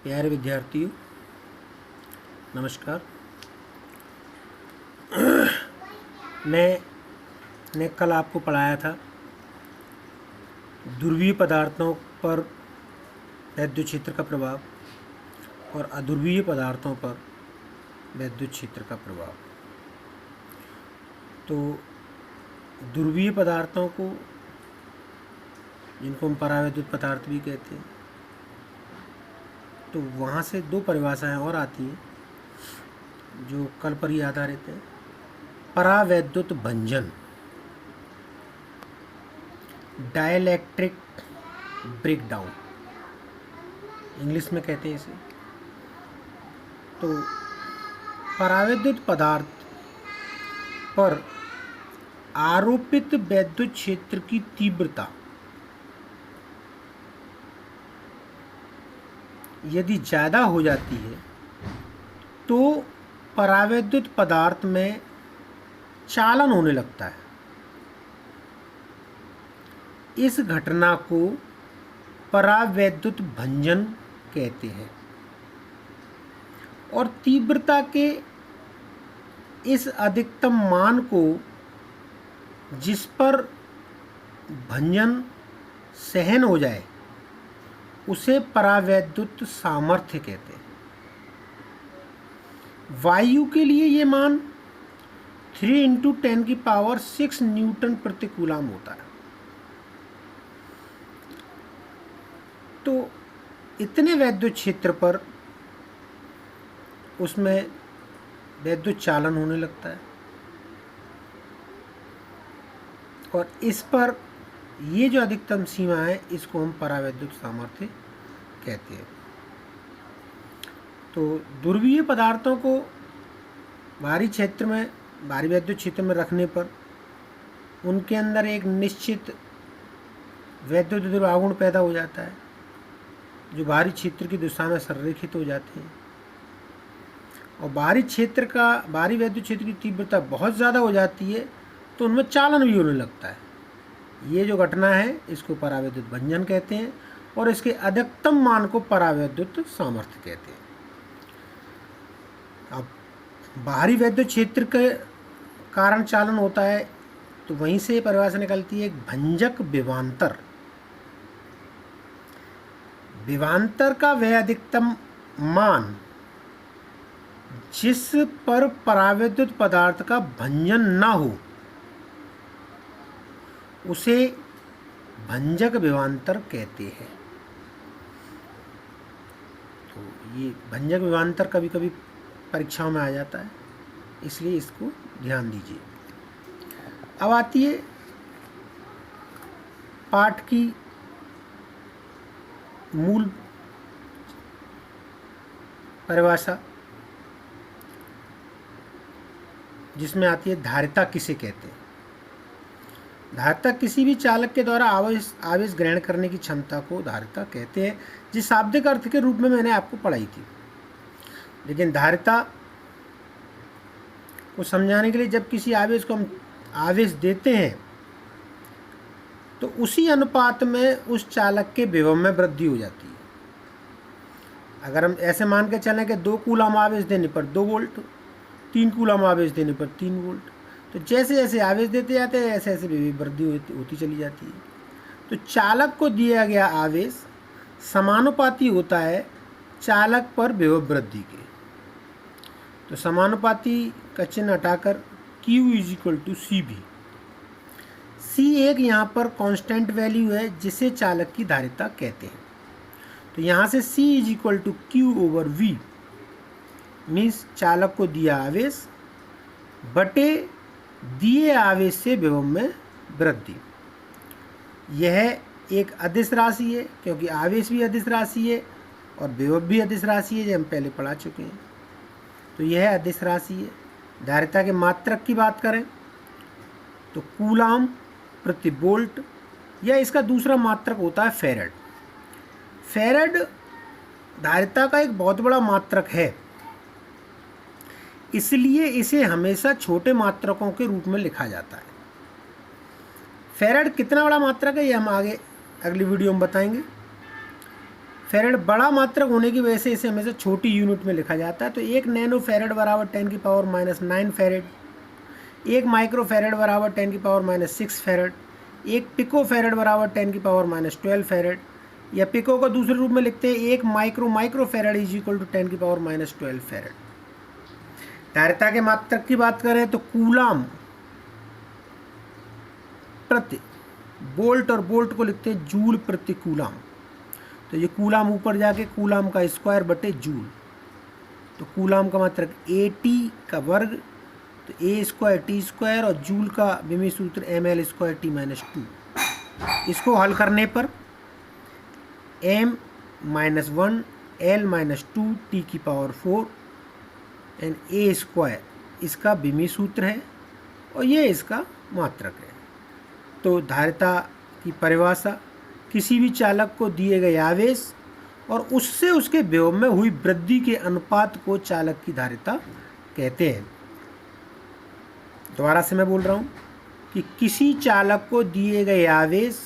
प्यारे विद्यार्थियों, नमस्कार। मैंने कल आपको पढ़ाया था ध्रुवीय पदार्थों पर विद्युत क्षेत्र का प्रभाव और अध्रुवीय पदार्थों पर विद्युत क्षेत्र का प्रभाव। तो ध्रुवीय पदार्थों को, जिनको हम परावैद्युत पदार्थ भी कहते हैं, तो वहाँ से दो परिभाषाएं और आती हैं जो कल पर ही आधारित है। परावैद्युत भंजन, डाइलेक्ट्रिक ब्रेकडाउन इंग्लिश में कहते हैं इसे। तो परावैद्युत पदार्थ पर आरोपित वैद्युत क्षेत्र की तीव्रता यदि ज़्यादा हो जाती है तो परावैद्युत पदार्थ में चालन होने लगता है। इस घटना को परावैद्युत भंजन कहते हैं और तीव्रता के इस अधिकतम मान को, जिस पर भंजन सहन हो जाए, उसे परावैद्युत सामर्थ्य कहते हैं। वायु के लिए ये मान 3 × 10⁶ न्यूटन प्रति कूलाम होता है। तो इतने वैद्युत क्षेत्र पर उसमें वैद्युत चालन होने लगता है और इस पर ये जो अधिकतम सीमा है, इसको हम परावैद्युत सामर्थ्य कहते हैं। तो ध्रुवीय पदार्थों को बाहरी क्षेत्र में, बाहरी वैद्युत क्षेत्र में रखने पर उनके अंदर एक निश्चित वैद्युत द्रव्यागुण पैदा हो जाता है जो बाहरी क्षेत्र की दिशा में संरेखित हो जाते हैं। और बाहरी वैद्युत क्षेत्र की तीव्रता बहुत ज़्यादा हो जाती है तो उनमें चालन भी होने लगता है। ये जो घटना है, इसको परावैद्युत भंजन कहते हैं और इसके अधिकतम मान को परावैद्युत सामर्थ्य कहते हैं। अब बाहरी वैद्युत क्षेत्र के कारण चालन होता है, तो वहीं से परिभाषा निकलती है एक भंजक विभवांतर। विभवांतर का वह अधिकतम मान जिस पर परावैद्युत पदार्थ का भंजन न हो, उसे भंजक विभवांतर कहते हैं। तो ये भंजक विभवांतर कभी कभी परीक्षाओं में आ जाता है, इसलिए इसको ध्यान दीजिए। अब आती है पाठ की मूल परिभाषा, जिसमें आती है धारिता किसे कहते हैं। धारिता किसी भी चालक के द्वारा आवेश ग्रहण करने की क्षमता को धारिता कहते हैं, जिस शाब्दिक अर्थ के रूप में मैंने आपको पढ़ाई थी। लेकिन धारिता को समझाने के लिए जब किसी आवेश को हम आवेश देते हैं तो उसी अनुपात में उस चालक के विभव में वृद्धि हो जाती है। अगर हम ऐसे मान के चलें कि 2 कूलाम आवेश देने पर 2 वोल्ट, 3 कूलाम आवेश देने पर 3 वोल्ट, तो जैसे जैसे आवेश देते जाते हैं ऐसे ऐसे वृद्धि होती चली जाती है। तो चालक को दिया गया आवेश समानुपाती होता है चालक पर विभव वृद्धि के। तो समानुपाती का चिन्ह हटाकर Q = CV। C एक यहाँ पर कांस्टेंट वैल्यू है जिसे चालक की धारिता कहते हैं। तो यहाँ से C = Q/V मीन्स चालक को दिया आवेश बटे दिए आवेश से विभव में वृद्धि। यह एक अदिश राशि है, क्योंकि आवेश भी अदिश राशि है और विभव भी अदिश राशि है, जो हम पहले पढ़ा चुके हैं। तो यह अदिश राशि है। धारिता के मात्रक की बात करें तो कूलाम प्रति वोल्ट, या इसका दूसरा मात्रक होता है फैरड। फैरड धारिता का एक बहुत बड़ा मात्रक है, इसलिए इसे हमेशा छोटे मात्रकों के रूप में लिखा जाता है। फैरड कितना बड़ा मात्रक है, ये हम आगे अगली वीडियो में बताएंगे। फेरेड बड़ा मात्रक होने की वजह से इसे हमेशा छोटी यूनिट में लिखा जाता है। तो 1 नैनो फेरेड बराबर 10⁻⁻9 फेरेड, 1 माइक्रो फेरेड बराबर 10⁻⁻6 फेरेड, 1 पिको फेरेड बराबर 10⁻⁻12 फेरेड, या पिको को दूसरे रूप में लिखते हैं 1 micro farad is equal to 10⁻⁻12 farad. धारिता के मात्रक की बात करें तो कूलाम प्रति बोल्ट, और बोल्ट को लिखते हैं जूल प्रति कूलाम। तो ये कूलाम ऊपर जाके कूलाम का स्क्वायर बटे जूल, तो कूलाम का मात्रक AT का वर्ग, तो A² T² और जूल का विमी सूत्र ml² T-2। इसको हल करने पर m-1 l-2 T⁴ and A² इसका विमी सूत्र है और ये इसका मात्रक है। तो धारिता की परिभाषा किसी भी चालक को दिए गए आवेश और उससे उसके विभव में हुई वृद्धि के अनुपात को चालक की धारिता कहते हैं। दोबारा से मैं बोल रहा हूँ कि किसी चालक को दिए गए आवेश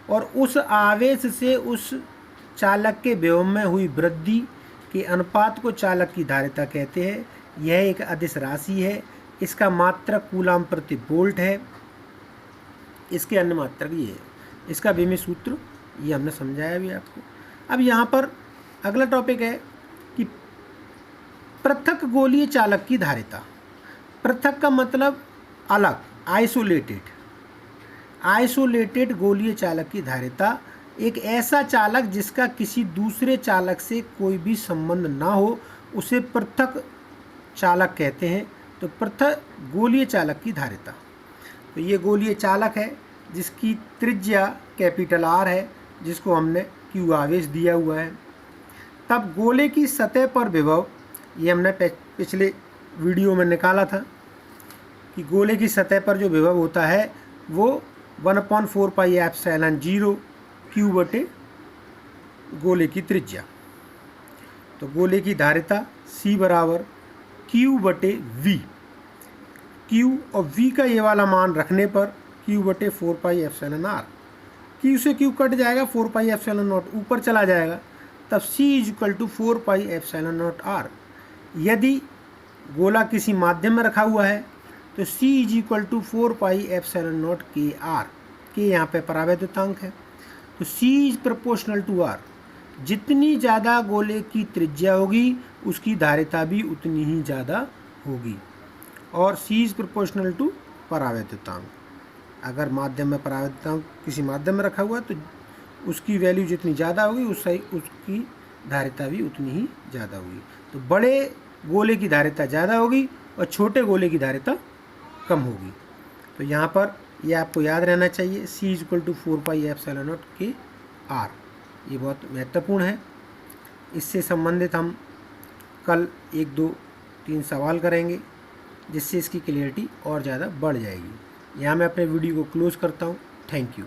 और उस आवेश से उस चालक के विभव में हुई वृद्धि के अनुपात को चालक की धारिता कहते हैं। यह एक अदिश राशि है, इसका मात्रक कूलाम प्रति वोल्ट है, इसके अन्य मात्रक ये है, इसका विमी सूत्र ये हमने समझाया भी आपको। अब यहाँ पर अगला टॉपिक है कि पृथक गोलीय चालक की धारिता। पृथक का मतलब अलग, आइसोलेटेड गोलीय चालक की धारिता एक ऐसा चालक जिसका किसी दूसरे चालक से कोई भी संबंध ना हो उसे पृथक चालक कहते हैं। तो पृथक गोलीय चालक की धारिता, तो ये गोलीय चालक है जिसकी त्रिज्या कैपिटल R है, जिसको हमने Q आवेश दिया हुआ है। तब गोले की सतह पर विभव, ये हमने पिछले वीडियो में निकाला था कि गोले की सतह पर जो विभव होता है वो 1/4πε0 Q बटे गोले की त्रिज्या। तो गोले की धारिता C बराबर Q बटे V, Q और V का ये वाला मान रखने पर Q बटे 4πε0R, Q से Q कट जाएगा, 4πε0 ऊपर चला जाएगा, तब C इक्वल टू 4πε0R। यदि गोला किसी माध्यम में रखा हुआ है तो C इक्वल टू 4πε0 KR, के यहाँ पे परावैद्युतांक है। तो C is proportional to R, जितनी ज़्यादा गोले की त्रिज्या होगी उसकी धारिता भी उतनी ही ज़्यादा होगी, और C इज प्रोपोर्शनल टू परावैद्युतांक। अगर माध्यम में परावैद्युतांक किसी माध्यम में रखा हुआ है तो उसकी वैल्यू जितनी ज़्यादा होगी उसकी धारिता भी उतनी ही ज़्यादा होगी। तो बड़े गोले की धारिता ज़्यादा होगी और छोटे गोले की धारिता कम होगी। तो यहाँ पर यह आपको याद रहना चाहिए, C इक्वल टू 4πε0 KR, ये बहुत महत्वपूर्ण है। इससे संबंधित हम कल 1, 2, 3 सवाल करेंगे जिससे इसकी क्लियरिटी और ज़्यादा बढ़ जाएगी। यहाँ मैं अपने वीडियो को क्लोज़ करता हूँ। Thank you.